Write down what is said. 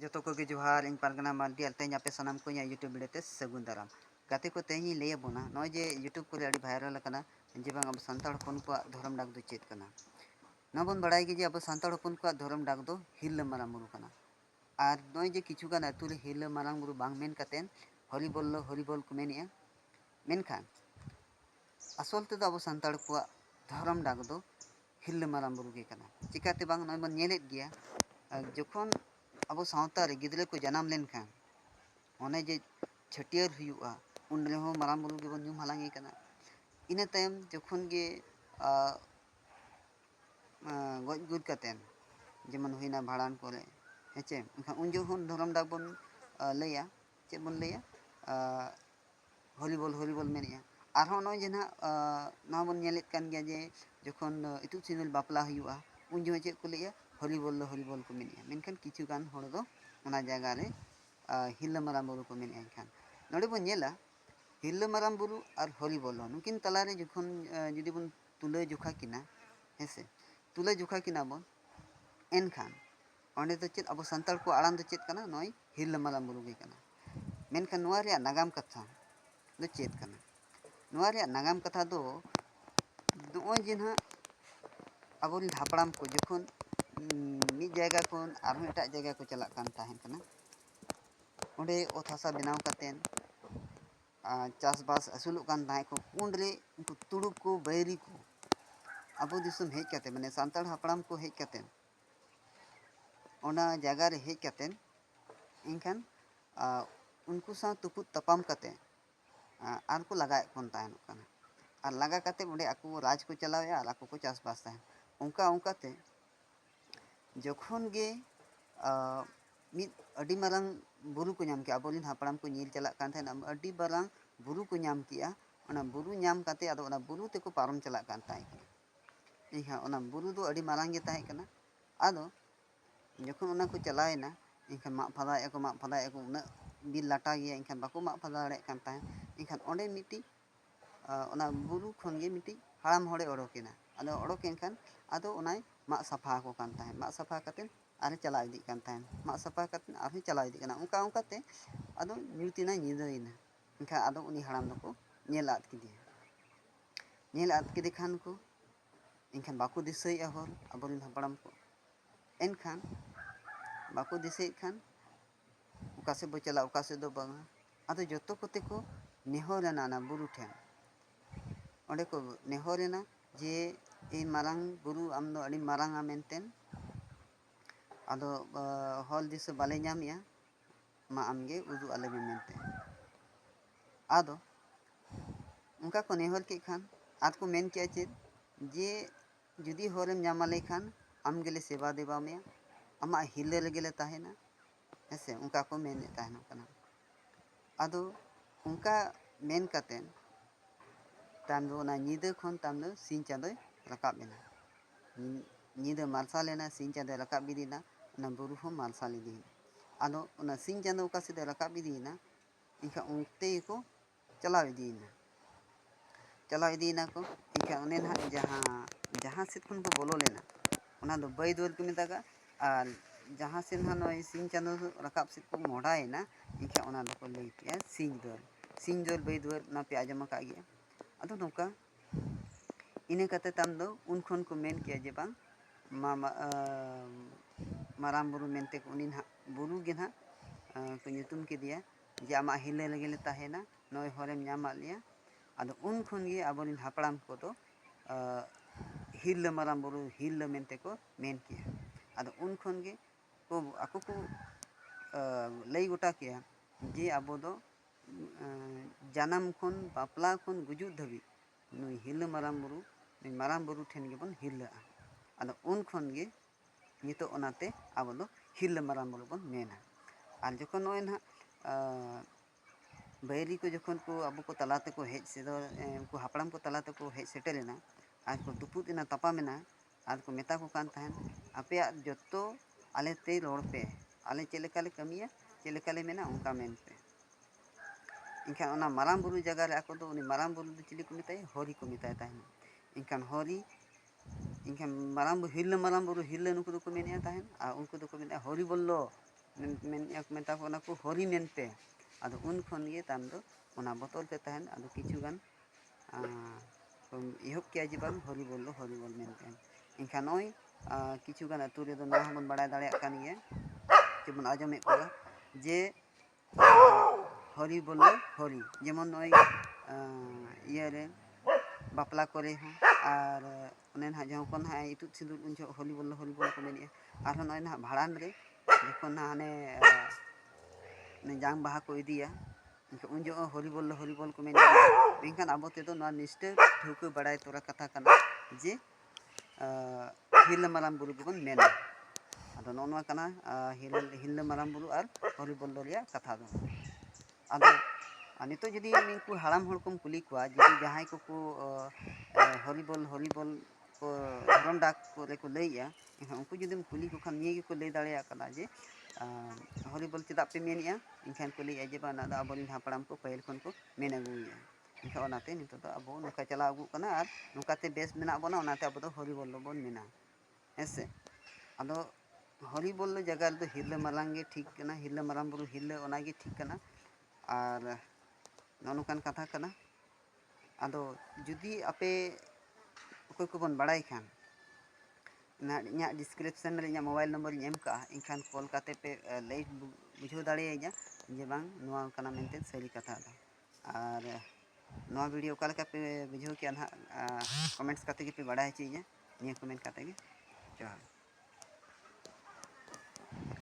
जोतो को जोहार इन पारगना मार्डी तेज आपे सामान को यूट्यूब वीडियो सगुन दाराम गाते को तेज लैया बोना नए यूट्यूब को भाइरल जे बांग अब सानताड़ हपन को धर्म डाक दो चेत कना ना बन बड़ाई कि अब सानताड़ हपन को धर्म डाक दो हिरला मारांग बुरु कना और नए जे किछुगान आतु रे हिरला मारांग बुरु बांग मेन कातेन हरिबोल को मेनिया मेनखान आसल तेदो अब सानताड़ को धर्म डाक दो हिरला मारांग बुरु के कना चिकाते बांग नय बन नेलेत गिया जखन अब सावता रे गिदरे को जनाम लेनखान ओने जे छटियर हुआ उन रेहो मारांग बुरु गेबन ᱧᱩᱢ हालांगे कना इना तायम जखन गे गज गुद कातेन जेमन हुईना भाड़ान कोरे हेचे एनखान उन जखन धर्म डाक बन लैया चे बन लैया हरिबोल मेनिया आरहों नय जे ना ना बन नेलेत कान गया जे जखन इतु सिंदुर बापला हुआ उन जो चे को लैया हरिबोल को मेनिया मेनखान किछुगान हड़ दो ओना जायगा रे हिरला मारांग बुरु को मेनिया एनखान नोडे बन नेला हिरला मारांग बुरु और हरिबोल नुकिन तलारे जखन जुदी बन तुला जोखा किना हेसे तुला जोखा किना बन एनखान ओंडे दो चेत अब सानताड़ को आड़ान दो चेत कना नय हिरला मारांग बुरु गे कना मेनखान नोआ रे नागाम कथा दो चेत कना नोआ रे नागाम कथा दो नोय जे ना अब हापड़ाम को जखन मिद जायगा खन आरहों एटा जायगा को चलाक कान ताहेन कना ओंडे ओत हासा बनाव कातेन चासबास असुलुक कान ताहे को उनरे उनको तुड़ुक को बैरी को अब दिसम हेज काते माने सानताड़ हापड़ाम को हेज कातेन ओना जायगा रे हेज कातेन एनखान उनको सा तुपुत तपाम काते आर को लगाए कोन ताहेन कना और लगा काते ओंडे आको राज को चलावे और आको को चासबास ताहेन उनका उनकाते जखन गे मिद अडी मारांग बुरु को नाम के अबोलिन हापड़ाम को नील चलाक कान थाहेन अडी मारांग बुरु को नाम किया ओना बुरु नाम काते आदो ओना बुरु तेको पारम चलाक कान ताहे इहा ओना बुरु दो अडी मारांग गे ताहे कना आदो जखन ओना को चलाएना इनखान मा फदाए को उना बिल लाटा गया इनखान बाको मा फदा दाड़े कान ताहे इनखान ओंडे मिटी ओना बुरु खन गे मिटी हाड़ाम हड़े ओडोकेना आदो ओडोकेन खान आदो ओनाय मा सफा को कान ताहे मा सफा कातेन आरे चला इदी कान ताहे मा सफा कातेन आरे चला इदी काना उनका उनकाते आदो न्यूतिना निदाइना इनखान आदो उनी हाड़ाम दको नेल आद किदे खान को इनखान बाको दिसैया हर अबोलिन हापड़ाम को एनखान बाको दिसै खान उका से बो चला उका से दो बांगा आदो जतो कोते को नेहरना ना बुरु ठेन ओंडे को नेहरना जे इन मारांग बुरु आम दो अड़ी मारांगा मेनतेन आदो हॉल दिस बाले नामिया मा आमगे उदु आले मेनते आदो उनका को नेहर के खान आद को मेन किया चेत जे जुदी हॉरेम नामाले खान आम गेले सेवा देवा में आमा हिले लगेले ताहेना हेसे उनका को मेन ताहेना कना आदो उनका मेन कातेन ताम दो ना नीदे खन ताम दो सिन चांदोय रकाब एना नीदे मार्साल एना सिन चांदोय रकाब बिदीना ना बुरु हो मार्साल इदीना आदो ना सिन चांदो उका से रकाब इदीना इनका उनते को चलाव इदीना को इनका ओने ना जहाँ से खन को बोलो लेना ओना दो बई दुआर को मेतागा और जहाँ से ना नय सिन चांदो रकाब से को मोड़ाएना इनका ओना दो को लई के सिन दुआर बई दुआर ना पे आजम का गया आदो नौका इने कते ताम दो उन खन को मेन किया जे बांग माराम बुरु मेनते को उनी ना बुरु गे ना को ᱧᱩᱛᱩᱢ किदिया जे आमा हिले लगेले ताहेना नय हरेम नामा लिया आदो उन खन गे अबोलिन हापड़ाम को तो हिरला माराम बुरु हिरला मेनते को मेन किया आदो उन खन गे को आको को लई गोटा किया जे आबो दो जानाम खन बापला खन गुजुग धबी नुई हिरला माराम बुरु ठेन गेबन हिरला आदो उन खन गे नितो ओनाते आबो दो हिरला माराम बुरु बन मेना और जखन नय ना बैरी को जखन को आबो को तलाते को हेज से उनको हापड़ाम को तलाते को हेज सेटेलेना आज को दुपुत इना तपामेना आज को मेता को कान ताहेन आपेया जतो आले ते रोड पे आले चेलेकाले कमिया चेलेकाले मेना उनका मेन पे इनखान ओना माराम बुरु जगह रे आको दो उनी माराम बुरु दो चिली को मेताय हरि को मेताय ताहेन इनखान हरि इनखान हिरला माराम बुरु हिरला नुको दो को मेनिया ताहेन आ उनको दो को मेनिया हरि बोल्लो ᱢᱮᱛᱟ ᱠᱚ ᱚᱱᱟ ᱠᱚ ᱦᱚᱨᱤ ᱢᱮᱱᱛᱮ, ᱟᱫᱚ ᱩᱱ ᱠᱷᱚᱱ ᱜᱮ ᱛᱟᱭᱚᱢ ᱫᱚ ᱚᱱᱟ ᱵᱚᱛᱚᱨ ᱛᱮ ᱛᱟᱦᱮᱱ, ᱟᱫᱚ ᱠᱤᱪᱷᱩ ᱜᱟᱱ ᱮᱦᱚᱵ ᱠᱮᱜᱼᱟ ᱡᱮ ᱵᱟᱝ ᱦᱚᱨᱤᱵᱚᱞ ᱫᱚ ᱦᱚᱨᱤᱵᱚᱞ ᱢᱮᱱᱛᱮ᱾ ᱮᱱᱠᱷᱟᱱ ᱱᱚᱜᱼᱚᱭ ᱠᱤᱪᱷᱩ ᱜᱟᱱ ᱟᱹᱛᱩ ᱨᱮᱫᱚ ᱱᱚᱣᱟ ᱦᱚᱸᱵᱚᱱ ᱵᱟᱲᱟᱭ ᱫᱟᱲᱮᱭᱟᱜ ᱠᱟᱱ ᱜᱮᱭᱟ, ᱡᱮᱵᱚᱱ ᱟᱸᱡᱚᱢᱮᱫ ᱠᱚᱣᱟ ᱡᱮ ᱦᱚᱨᱤ ᱵᱚᱞᱞᱚ ᱦᱚᱨᱤ, ᱡᱮᱢᱚᱱ ᱱᱚᱜᱼᱚᱭ ᱤᱭᱟᱹᱨᱮ ᱵᱟᱯᱞᱟ ᱠᱚᱨᱮ ᱦᱚᱸ, ᱟᱨ ᱚᱱᱮ ᱱᱟᱦᱟᱜ ᱡᱚᱠᱷᱚᱱ ᱱᱟᱦᱟᱜ ᱤᱛᱩᱫ ᱥᱤᱸᱫᱩᱨ ᱩᱱ ᱡᱚᱦᱚᱜ ᱦᱚᱨᱤ ᱵᱚᱞᱞᱚ ᱠᱚ ᱢᱮᱱᱮᱫᱼᱟ, ᱟᱨᱦᱚᱸ ᱱᱚᱜᱼᱚᱭ ᱱᱟᱦᱟᱜ ᱵᱷᱟᱸᱰᱟᱱ ᱨᱮ ᱡᱚᱠᱷᱚᱱ ᱱᱟᱦᱟᱜ ᱦᱟᱱᱮ ᱡᱟᱝ ᱵᱟᱦᱟ ᱠᱚ ᱤᱫᱤᱭᱟ, ᱮᱱᱠᱷᱟᱱ ᱩᱱ ᱡᱚᱦᱚᱜ ᱦᱚᱨᱤ ᱵᱚᱞ ᱠᱚ ᱢᱮᱱᱮᱫᱼᱟ᱾ ᱢᱮᱱᱠᱷᱟᱱ ᱟᱵᱚ ᱛᱮᱫᱚ ᱱᱚᱣᱟ ᱱᱤᱥᱴᱟᱹ ᱴᱷᱟᱹᱣᱠᱟᱹ ᱵᱟᱲᱟᱭ ᱛᱚᱨᱟ ᱠᱟᱛᱷᱟ ᱠᱟᱱᱟ ᱡᱮ ᱦᱤᱨᱞᱟᱹ ᱢᱟᱨᱟᱝ ᱵᱩᱨᱩ ᱜᱮᱵᱚᱱ ᱢᱮᱱᱟ᱾ ᱟᱫᱚ ᱱᱚᱜᱼᱚ ᱱᱚᱣᱟ ᱠᱟᱱᱟ ᱦᱤᱨᱞᱟᱹ ᱢᱟᱨᱟᱝ ᱵᱩᱨᱩ ᱟᱨ ᱦᱚᱨᱤ ᱵᱚᱞᱞᱚ ᱨᱮᱭᱟᱜ ᱠᱟᱛᱷᱟ ᱫᱚ᱾ ᱟᱫᱚ ᱱᱤᱛᱚᱜ ᱡᱩᱫᱤ ᱱᱩᱠᱩ ᱦᱟᱲᱟᱢ ᱦᱚᱲ ᱠᱚᱢ ᱠᱩᱞᱤ ᱠᱚᱣᱟ, ᱡᱩᱫᱤ ᱡᱟᱦᱟᱸᱭ ᱠᱚᱠᱚ ᱦᱚᱨᱤᱵᱚᱞ ᱠᱚ ᱫᱷᱚᱨᱚᱢ ᱰᱟᱠ ᱠᱚᱨᱮ ᱠᱚ ᱞᱟᱹᱭᱮᱜᱼᱟ, ᱮᱱᱠᱷᱟᱱ ᱩᱱᱠᱩ ᱡᱩᱫᱤᱢ ᱠᱩᱞᱤ ᱠᱚ ᱠᱷᱟᱱ ᱱᱤᱭᱟᱹ ᱜᱮᱠᱚ ᱞᱟᱹᱭ ᱫᱟᱲᱮᱭᱟᱜ ᱠᱟᱱᱟ ᱡᱮ ᱦᱚᱨᱤᱵᱚᱞ ᱪᱮᱫᱟᱜ ᱯᱮ ᱢᱮᱱᱮᱫᱼᱟ? ᱮᱱᱠᱷᱟᱱ ᱠᱚ ᱞᱟᱹᱭᱮᱫᱼᱟ ᱡᱮ ᱵᱟᱝ ᱚᱱᱟ ᱫᱚ ᱟᱵᱚᱨᱮᱱ ᱦᱟᱯᱲᱟᱢ ᱠᱚ ᱯᱟᱹᱦᱤᱞ ᱠᱷᱚᱱ ᱠᱚ ᱢᱮᱱ ᱟᱹᱜᱩᱭᱮᱫᱼᱟ᱾ ᱮᱱᱠᱷᱟᱱ ᱚᱱᱟᱛᱮ ᱱᱤᱛᱚᱜ ᱫᱚ ᱟᱵᱚ ᱱᱚᱝᱠᱟ ᱪᱟᱞᱟᱣ ᱟᱹᱜᱩᱜ ᱠᱟᱱᱟ, ᱟᱨ ᱱᱚᱝᱠᱟᱛᱮ ᱵᱮᱥ ᱢᱮᱱᱟᱜ ᱵᱚᱱᱟ, ᱚᱱᱟᱛᱮ ᱟᱵᱚ ᱫᱚ ᱦᱚᱨᱤᱵᱚᱞ ᱵᱚᱱ ᱢᱮᱱᱟ, ᱦᱮᱸ ᱥᱮ᱾ ᱟᱫᱚ ᱦᱚᱨᱤᱵᱚᱞ ᱡᱟᱭᱜᱟ ᱨᱮᱫᱚ ᱦᱤᱨᱞᱟᱹ ᱢᱟᱨᱟᱝ ᱜᱮ ᱴᱷᱤᱠ ᱠᱟᱱᱟ, ᱦᱤᱨᱞᱟᱹ ᱢᱟᱨᱟᱝ ᱵᱩᱨᱩ ᱦᱤᱨᱞᱟᱹ ᱚᱱᱟᱜᱮ ᱴᱷᱤᱠ ᱠᱟᱱᱟ, ᱟᱨ ᱱᱚᱜᱼᱚ ᱱᱚᱝᱠᱟᱱ ᱠᱟᱛᱷᱟ ᱠᱟᱱᱟ᱾ ᱟᱫᱚ ᱡᱩᱫᱤ ᱟᱯᱮ ᱚᱠᱚᱭ ᱠᱚᱵᱚᱱ ᱵᱟᱲᱟᱭ ᱠᱷᱟᱱ, ᱤᱧᱟᱹᱜ ᱰᱤᱥᱠᱨᱤᱯᱥᱚᱱ ᱨᱮ ᱤᱧᱟᱹᱜ ᱢᱳᱵᱟᱭᱤᱞ ᱱᱚᱢᱵᱚᱨᱤᱧ ᱮᱢ ᱠᱟᱜᱼᱟ, ᱮᱱᱠᱷᱟᱱ ᱠᱚᱞ ᱠᱟᱛᱮ ᱯᱮ ᱞᱟᱹᱭ ᱵᱩᱡᱷᱟᱹᱣ ᱫᱟᱲᱮᱭᱟᱹᱧᱟ ᱡᱮ ᱵᱟᱝ ᱱᱚᱣᱟ ᱠᱟᱱᱟ ᱢᱮᱱᱛᱮ ᱥᱟᱹᱨᱤ ᱠᱟᱛᱷᱟ ᱫᱚ᱾ ᱟᱨ ᱱᱚᱣᱟ ᱵᱷᱤᱰᱤᱭᱳ ᱚᱠᱟ ᱞᱮᱠᱟ ᱯᱮ ᱵᱩᱡᱷᱟᱹᱣ ᱠᱮᱜᱼᱟ ᱱᱟᱦᱟᱜ ᱠᱚᱢᱮᱱᱴᱥ ᱠᱟᱛᱮ ᱜᱮᱯᱮ ᱵᱟᱲᱟᱭ ᱦᱚᱪᱚᱧᱟ᱾ ᱱᱤᱭᱟᱹ ᱠᱚ ᱢᱮᱱ ᱠᱟᱛᱮ ᱜᱮ ᱡᱚᱦᱟᱨ᱾